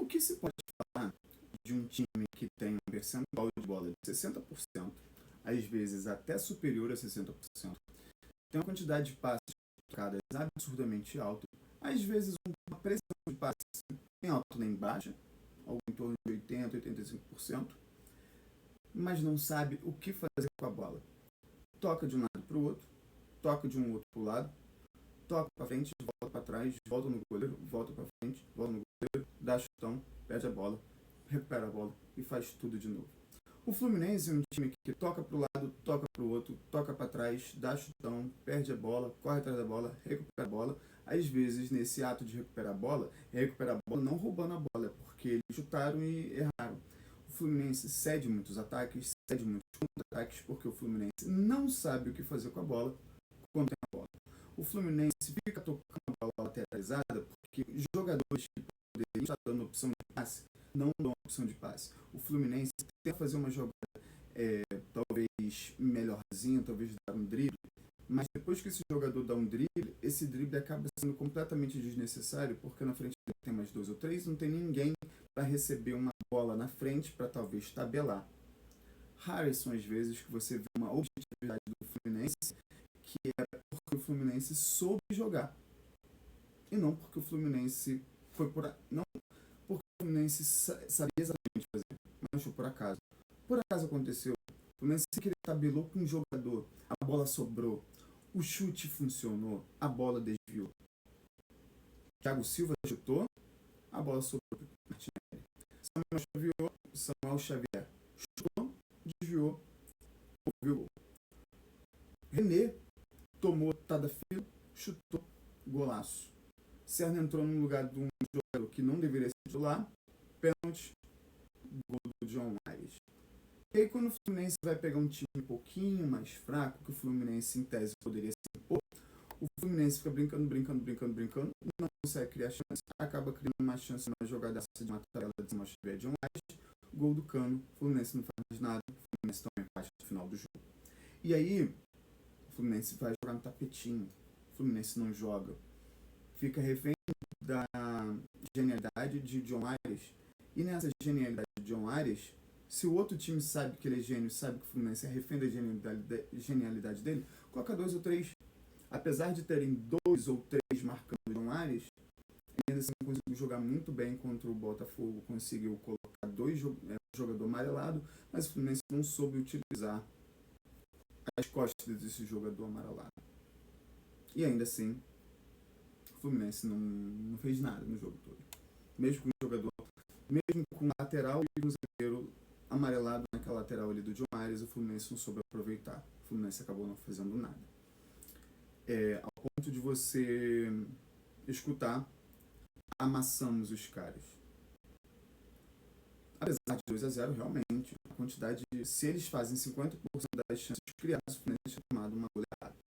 que se pode falar de um time que tem um percentual de bola de 60%, às vezes até superior a 60%, tem uma quantidade de passes trocadas absurdamente alta, às vezes uma pressão de passes nem alta nem baixa, algo em torno de 80%, 85%, mas não sabe o que fazer com a bola. Toca de um lado para o outro, toca de um outro para o lado, toca para frente, volta para trás, volta no goleiro, volta para frente, volta no goleiro, dá chutão, perde a bola, recupera a bola e faz tudo de novo. O Fluminense é um time que toca para o lado, toca para o outro, toca para trás, dá chutão, perde a bola, corre atrás da bola, recupera a bola. Às vezes, nesse ato de recuperar a bola, não roubando a bola, porque eles chutaram e erraram. O Fluminense cede muitos ataques, cede muitos contra-ataques, porque o Fluminense não sabe o que fazer com a bola quando tem a bola. O Fluminense fica tocando a bola lateralizada porque os jogadores que poderiam estar dando opção de passe não dão opção de passe. O Fluminense tenta fazer uma jogada talvez melhorzinha, talvez dar um drible, mas depois que esse jogador dá um drible, esse drible acaba sendo completamente desnecessário, porque na frente tem mais 2 ou 3, não tem ninguém para receber uma bola na frente para talvez tabelar. Raras são as vezes que você vê uma objetividade do Fluminense, que é porque o Fluminense soube jogar, e não porque o Fluminense foi não porque o Fluminense sabia exatamente fazer, mas foi por acaso. Por acaso aconteceu. O Fluminense que tabelou com um jogador, a bola sobrou, o chute funcionou, a bola desviou. Thiago Silva chutou, a bola sobrou para Martinelli. Samuel Xavier chutou, desviou, ouviu. René tomou Tadafilo, chutou, golaço. Serna entrou no lugar de um jogador que não deveria ser titular, pênalti, gol do John Aires. E aí, quando o Fluminense vai pegar um time um pouquinho mais fraco, que o Fluminense em tese poderia se impor, o Fluminense fica brincando, não consegue criar chance, acaba criando uma chance numa jogada de uma tabela de Samuel Xavier, John Aires, gol do Cano, o Fluminense não faz nada, o Fluminense toma empate no final do jogo. E aí, o Fluminense vai jogar no tapetinho, o Fluminense não joga, fica refém da genialidade de John Aires, e nessa genialidade de John Aires, se o outro time sabe que ele é gênio, sabe que o Fluminense é refém da genialidade dele, coloca 2 ou 3. Apesar de terem 2 ou 3 marcando o John Aires, ainda assim conseguiu jogar muito bem contra o Botafogo, conseguiu colocar 2 jogador amarelado, mas o Fluminense não soube utilizar as costas desse jogador amarelado. E ainda assim, o Fluminense não fez nada no jogo todo. Mesmo com o jogador, mesmo com o lateral e o zagueiro amarelado naquela lateral ali do John Aires, o Fluminense não soube aproveitar. O Fluminense acabou não fazendo nada. Ao ponto de você escutar, amassamos os caras. Apesar de 2-0, realmente, a quantidade se eles fazem 50% das chances criadas, o Fluminense tinha tomado uma goleada.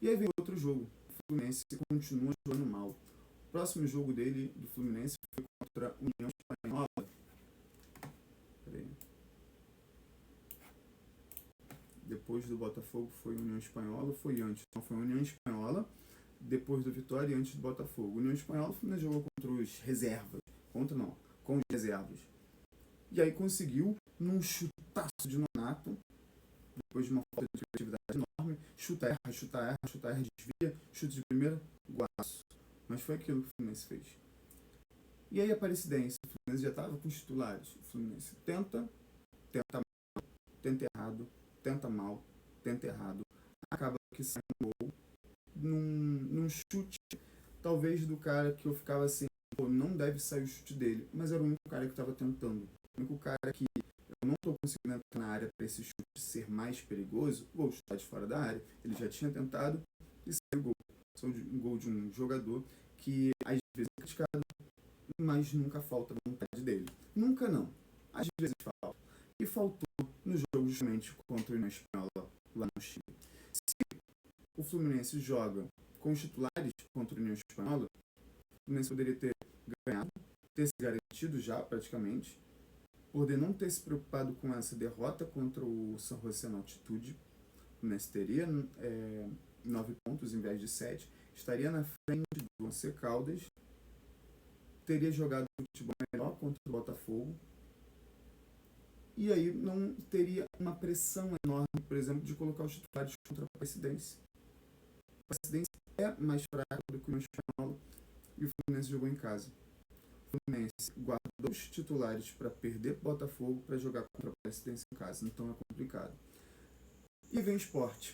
E aí vem outro jogo. O Fluminense continua jogando mal. O próximo jogo dele, do Fluminense, foi contra a União Espanhola. Depois do Botafogo foi União Espanhola, foi antes. Então foi União Espanhola, depois do Vitória e antes do Botafogo. União Espanhola, o Fluminense jogou contra os reservas. Com os reservas. E aí conseguiu, num chutaço de Nonato, depois de uma falta de criatividade enorme, chuta, erra, desvia, chute de primeira, golaço. Mas foi aquilo que o Fluminense fez. E aí a Aparecidense, o Fluminense já estava com os titulares. O Fluminense tenta mal, tenta errado, tenta mal, tenta errado. Acaba que sai um gol num chute, talvez do cara que eu ficava assim, não deve sair o chute dele, mas era o único cara que estava tentando. O único cara que eu não estou conseguindo entrar na área para esse chute ser mais perigoso, vou chutar de fora da área. Ele já tinha tentado e saiu o gol. Saiu um gol de um jogador que às vezes é criticado, mas nunca falta vontade dele. Nunca não. Às vezes falta. E faltou no jogo justamente contra o União Espanhola lá no Chile. Se o Fluminense joga com os titulares contra o União Espanhola, o Fluminense poderia ter ganhado, ter se garantido já praticamente, poder não ter se preocupado com essa derrota contra o San José na altitude. O Fluminense teria 9 pontos em vez de 7, estaria na frente do Once Caldas, teria jogado futebol melhor contra o Botafogo, e aí não teria uma pressão enorme, por exemplo, de colocar os titulares contra a Aparecidense. A Aparecidense é mais fraca do que o Espanhola, e o Fluminense jogou em casa. O Fluminense guardou os titulares para perder o Botafogo para jogar contra a Aparecidense em casa, então é complicado. E vem o Sport.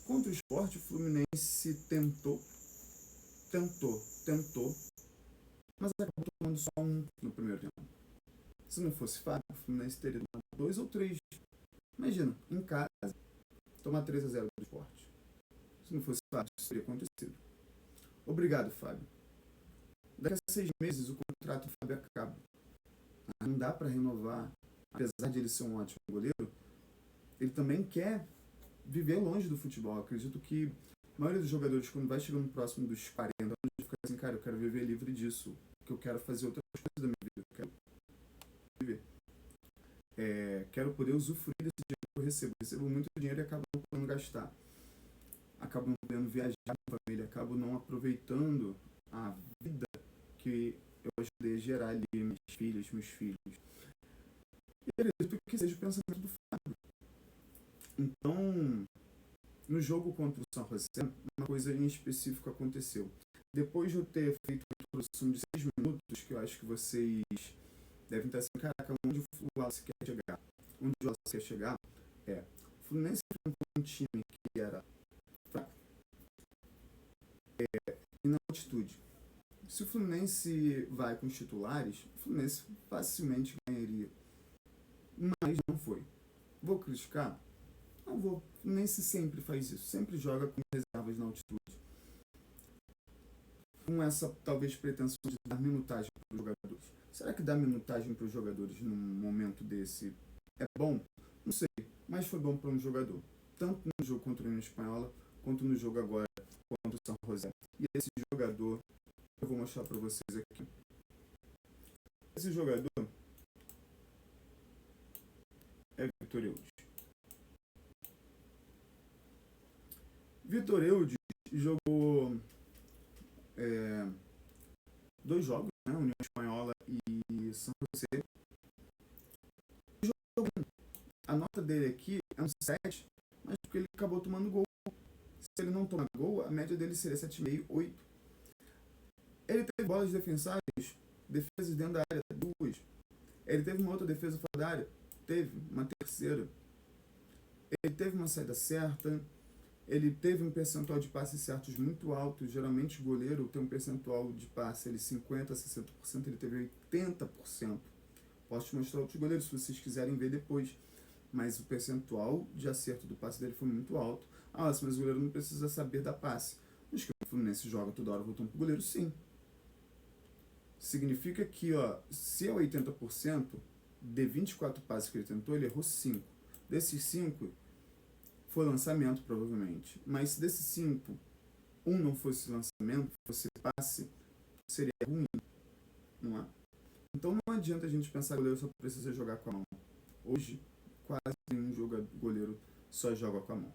Contra o Sport, o Fluminense tentou, mas acabou tomando só um no primeiro tempo. Se não fosse Fábio, o Fluminense teria tomado 2 ou 3. Imagina, em casa, tomar 3-0 do Sport. Se não fosse Fábio, isso teria acontecido. Obrigado, Fábio. Daqui a 6 meses, o contrato do Fábio acaba. Não dá para renovar. Apesar de ele ser um ótimo goleiro, ele também quer viver longe do futebol. Acredito que a maioria dos jogadores, quando vai chegando próximo dos 40 anos, fica assim, cara, eu quero viver livre disso, que eu quero fazer outras coisas da minha vida, eu quero viver. Quero poder usufruir desse dinheiro que eu recebo. Eu recebo muito dinheiro e acabo não podendo gastar. Acabo não podendo viajar com a família, acabo não aproveitando a vida que eu ajudei a gerar ali, minhas filhas, meus filhos. E acredito que seja o pensamento do Fábio. Então, no jogo contra o São José, uma coisa em específico aconteceu. Depois de eu ter feito uma introdução de 6 minutos, que eu acho que vocês devem estar assim, caraca, onde o Wallace quer chegar? Onde o Wallace quer chegar é, o Fluminense enfrentou um time que era fraco e na altitude. Se o Fluminense vai com os titulares, o Fluminense facilmente ganharia. Mas não foi. Vou criticar? Não vou. O Fluminense sempre faz isso. Sempre joga com reservas na altitude. Com essa, talvez, pretensão de dar minutagem para os jogadores. Será que dar minutagem para os jogadores num momento desse é bom? Não sei. Mas foi bom para um jogador. Tanto no jogo contra a União Espanhola, quanto no jogo agora contra o São José. E esse jogador, eu vou mostrar para vocês aqui. Esse jogador é Vitor Eudes. Vitor Eudes jogou 2 jogos, né? União Espanhola e São José. A nota dele aqui é um 7, mas porque ele acabou tomando gol. Se ele não tomar gol, a média dele seria 7,5, 8. Ele teve bolas defensas dentro da área, 2. Ele teve uma outra defesa fora da área, teve uma terceira. Ele teve uma saída certa, ele teve um percentual de passes certos muito alto. Geralmente o goleiro tem um percentual de passe, ele 50%, 60%, ele teve 80%. Posso te mostrar outros goleiros se vocês quiserem ver depois. Mas o percentual de acerto do passe dele foi muito alto. Mas o goleiro não precisa saber da passe. Mas que o Fluminense joga toda hora voltando pro goleiro, sim. Significa que, se é 80%, de 24 passes que ele tentou, ele errou 5. Desses 5, foi lançamento, provavelmente. Mas se desses 5, um não fosse lançamento, fosse passe, seria ruim. Não é? Então não adianta a gente pensar que o goleiro só precisa jogar com a mão. Hoje, quase nenhum goleiro só joga com a mão.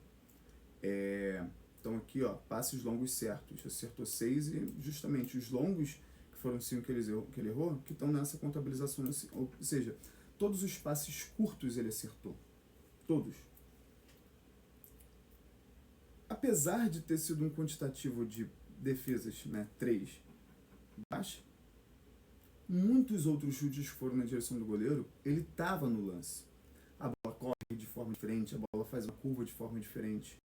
Então aqui, passes longos certos. Acertou 6 e justamente os longos, que foram 5 que ele errou, que estão nessa contabilização. Ou seja, todos os passes curtos ele acertou. Todos. Apesar de ter sido um quantitativo de defesas, 3, baixa, muitos outros chutes que foram na direção do goleiro, ele estava no lance. A bola corre de forma diferente, a bola faz uma curva de forma diferente.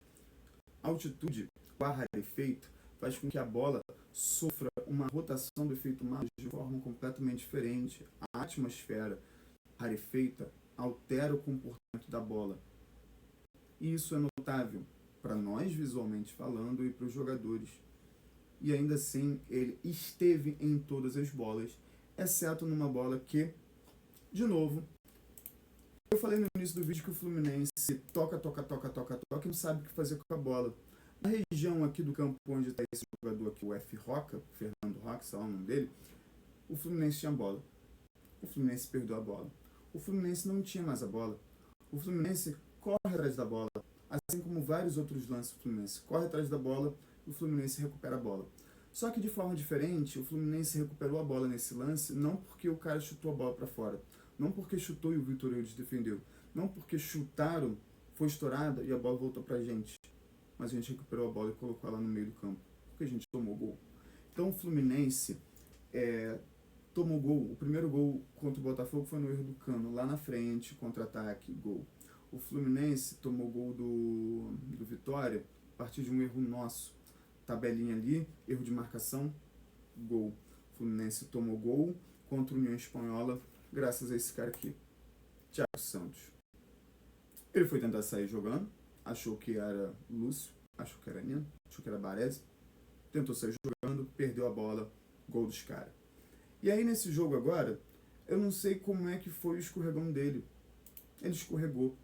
A altitude, o ar rarefeito, faz com que a bola sofra uma rotação do efeito Malus de forma completamente diferente. A atmosfera rarefeita altera o comportamento da bola. E isso é notável para nós, visualmente falando, e para os jogadores. E ainda assim, ele esteve em todas as bolas, exceto numa bola que, de novo, eu falei no início do vídeo que o Fluminense toca e não sabe o que fazer com a bola. Na região aqui do campo onde está esse jogador aqui, o F. Roca, Fernando Roca, sei lá o nome dele, o Fluminense tinha bola. O Fluminense perdeu a bola. O Fluminense não tinha mais a bola. O Fluminense corre atrás da bola, assim como vários outros lances do Fluminense. Corre atrás da bola e o Fluminense recupera a bola. Só que de forma diferente, o Fluminense recuperou a bola nesse lance, não porque o cara chutou a bola para fora, não porque chutou e o Vitor Eudes defendeu, não porque chutaram, foi estourada e a bola voltou pra gente, mas a gente recuperou a bola e colocou ela no meio do campo, porque a gente tomou gol. Então o Fluminense tomou gol. O primeiro gol contra o Botafogo foi no erro do Cano, lá na frente, contra-ataque, gol. O Fluminense tomou gol do Vitória a partir de um erro nosso. Tabelinha ali, erro de marcação, gol. O Fluminense tomou gol contra a União Espanhola, graças a esse cara aqui, Thiago Santos. Ele foi tentar sair jogando, achou que era Lúcio, achou que era Nino, achou que era Baresi, tentou sair jogando, perdeu a bola, gol dos caras. E aí nesse jogo agora, eu não sei como é que foi o escorregão dele. Ele escorregou.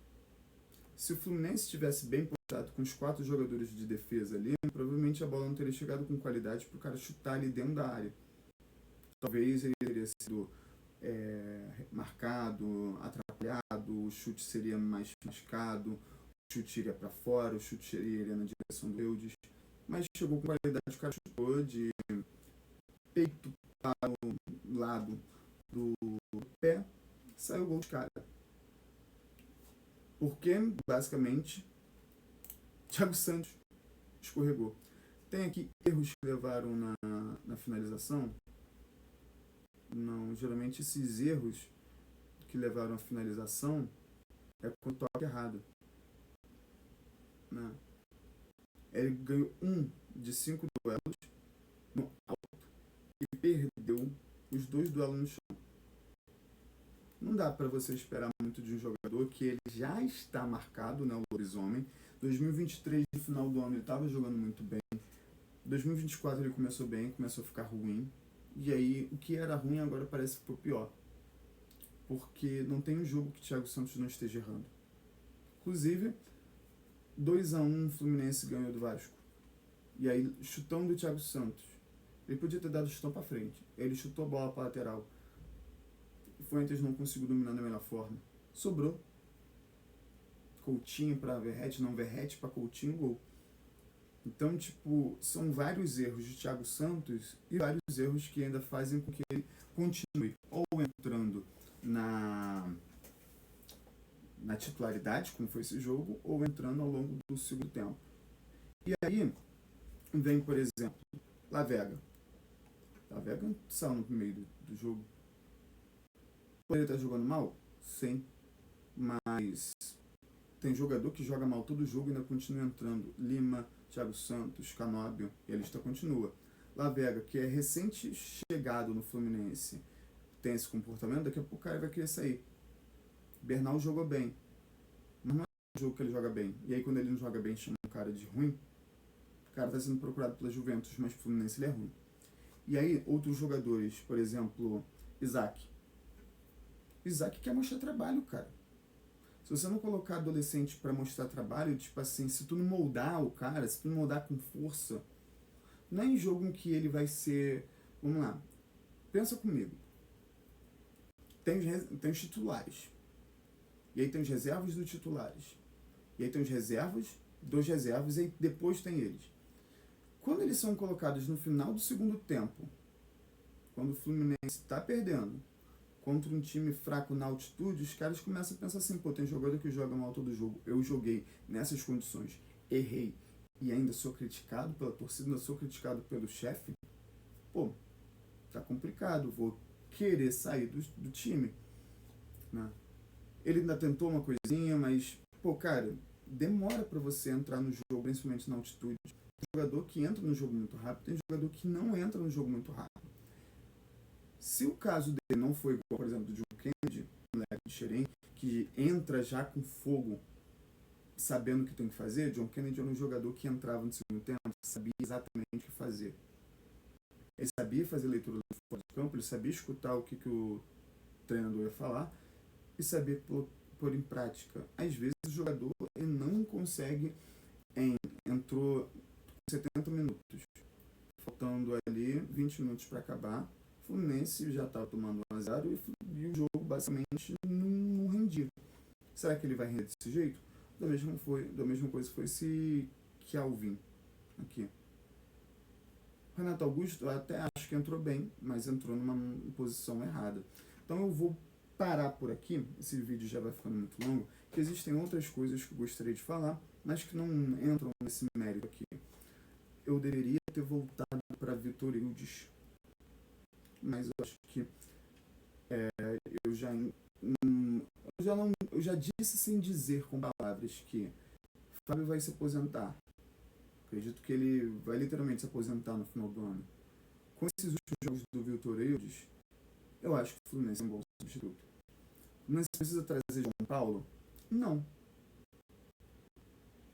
Se o Fluminense estivesse bem postado com os 4 jogadores de defesa ali, provavelmente a bola não teria chegado com qualidade para o cara chutar ali dentro da área. Talvez ele teria sido marcado, atrapalhado, o chute seria mais mascado, o chute iria para fora, o chute iria na direção do Eudes. Mas chegou com qualidade, o cara chutou de peito para o lado do pé, saiu o gol de cara. Porque, basicamente, Thiago Santos escorregou. Tem aqui erros que levaram na finalização? Não, geralmente esses erros que levaram à finalização é com o toque errado. Né? Ele ganhou 1 de 5 duelos no alto e perdeu os 2 duelos no chão. Não dá para você esperar muito de um jogador que ele já está marcado, né, o lobisomem. 2023, no final do ano, ele estava jogando muito bem. 2024 ele começou bem, começou a ficar ruim. E aí, o que era ruim agora parece que foi pior. Porque não tem um jogo que o Thiago Santos não esteja errando. Inclusive, 2-1 o Fluminense ganhou do Vasco. E aí, chutão do Thiago Santos. Ele podia ter dado chutão para frente. Ele chutou a bola para lateral. O Fuentes não conseguiu dominar da melhor forma. Sobrou. Coutinho para Verratti, não Verratti para Coutinho, gol. Então, tipo, são vários erros de Thiago Santos e vários erros que ainda fazem com que ele continue ou entrando na titularidade, como foi esse jogo, ou entrando ao longo do segundo tempo. E aí, vem, por exemplo, Lavega. Lavega saiu no meio do jogo. Ele tá jogando mal? Sim. Mas tem jogador que joga mal todo jogo e ainda continua entrando. Lima, Thiago Santos, Canóbio, e a lista continua. Lavega, que é recente chegado no Fluminense, tem esse comportamento, daqui a pouco o cara vai querer sair. Bernal jogou bem, mas não é um jogo que ele joga bem. E aí quando ele não joga bem, chama um cara de ruim. O cara está sendo procurado pela Juventus, mas o Fluminense ele é ruim. E aí outros jogadores, por exemplo, Isaac. Isaac quer mostrar trabalho, cara. Se você não colocar adolescente para mostrar trabalho, tipo assim, se tu não moldar o cara, se tu não moldar com força, não é em jogo em que ele vai ser... Vamos lá, pensa comigo. Tem os titulares. E aí tem os reservas dos titulares. E aí tem os reservas dos reservas e depois tem eles. Quando eles são colocados no final do segundo tempo, quando o Fluminense está perdendo, contra um time fraco na altitude, os caras começam a pensar assim, pô, tem jogador que joga mal todo jogo, eu joguei nessas condições, errei, e ainda sou criticado pela torcida, ainda sou criticado pelo chefe, pô, tá complicado, vou querer sair do time, né? Ele ainda tentou uma coisinha, mas, pô, cara, demora pra você entrar no jogo, principalmente na altitude. Tem jogador que entra no jogo muito rápido, tem jogador que não entra no jogo muito rápido. Se o caso dele não foi igual, por exemplo, do John Kennedy, moleque de Xerém, que entra já com fogo, sabendo o que tem que fazer, John Kennedy era um jogador que entrava no segundo tempo, sabia exatamente o que fazer. Ele sabia fazer leitura do fora do campo, ele sabia escutar o que o treinador ia falar e sabia pôr em prática. Às vezes o jogador ele não consegue, entrou com 70 minutos, faltando ali 20 minutos para acabar, o Fluminense já estava tomando 1-0 e o jogo basicamente não rendia. Será que ele vai render desse jeito? Da mesma coisa foi esse Kelvin aqui. O Renato Augusto eu até acho que entrou bem, mas entrou numa posição errada. Então eu vou parar por aqui, esse vídeo já vai ficando muito longo, que existem outras coisas que eu gostaria de falar, mas que não entram nesse mérito aqui. Eu deveria ter voltado para Vitor Ildes, mas eu acho que eu já eu já disse sem dizer com palavras que Fábio vai se aposentar. Acredito que ele vai literalmente se aposentar no final do ano. Com esses últimos jogos do Vitor Ildes, eu acho que o Fluminense é um bom substituto. O Fluminense precisa trazer João Paulo? Não.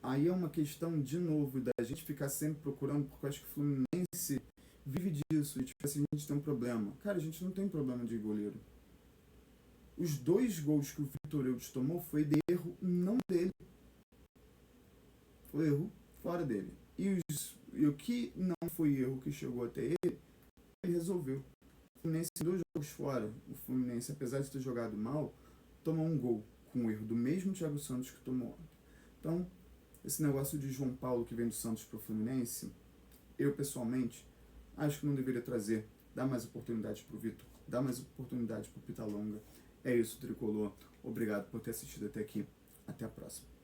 Aí é uma questão, de novo, da gente ficar sempre procurando, porque eu acho que o Fluminense vive disso. E tipo assim, a gente tem um problema. Cara, a gente não tem problema de goleiro. Os 2 gols que o Vitor Ildes tomou foi de erro não dele. Foi erro fora dele. E o que não foi erro que chegou até ele, ele resolveu. O Fluminense, em 2 jogos fora, o Fluminense, apesar de ter jogado mal, tomou um gol com o erro do mesmo Thiago Santos que tomou ontem. Então, esse negócio de João Paulo que vem do Santos para o Fluminense, eu pessoalmente acho que não deveria trazer. Dar mais oportunidade para o Vitor, dar mais oportunidade para o Pitalonga. É isso, Tricolor. Obrigado por ter assistido até aqui. Até a próxima.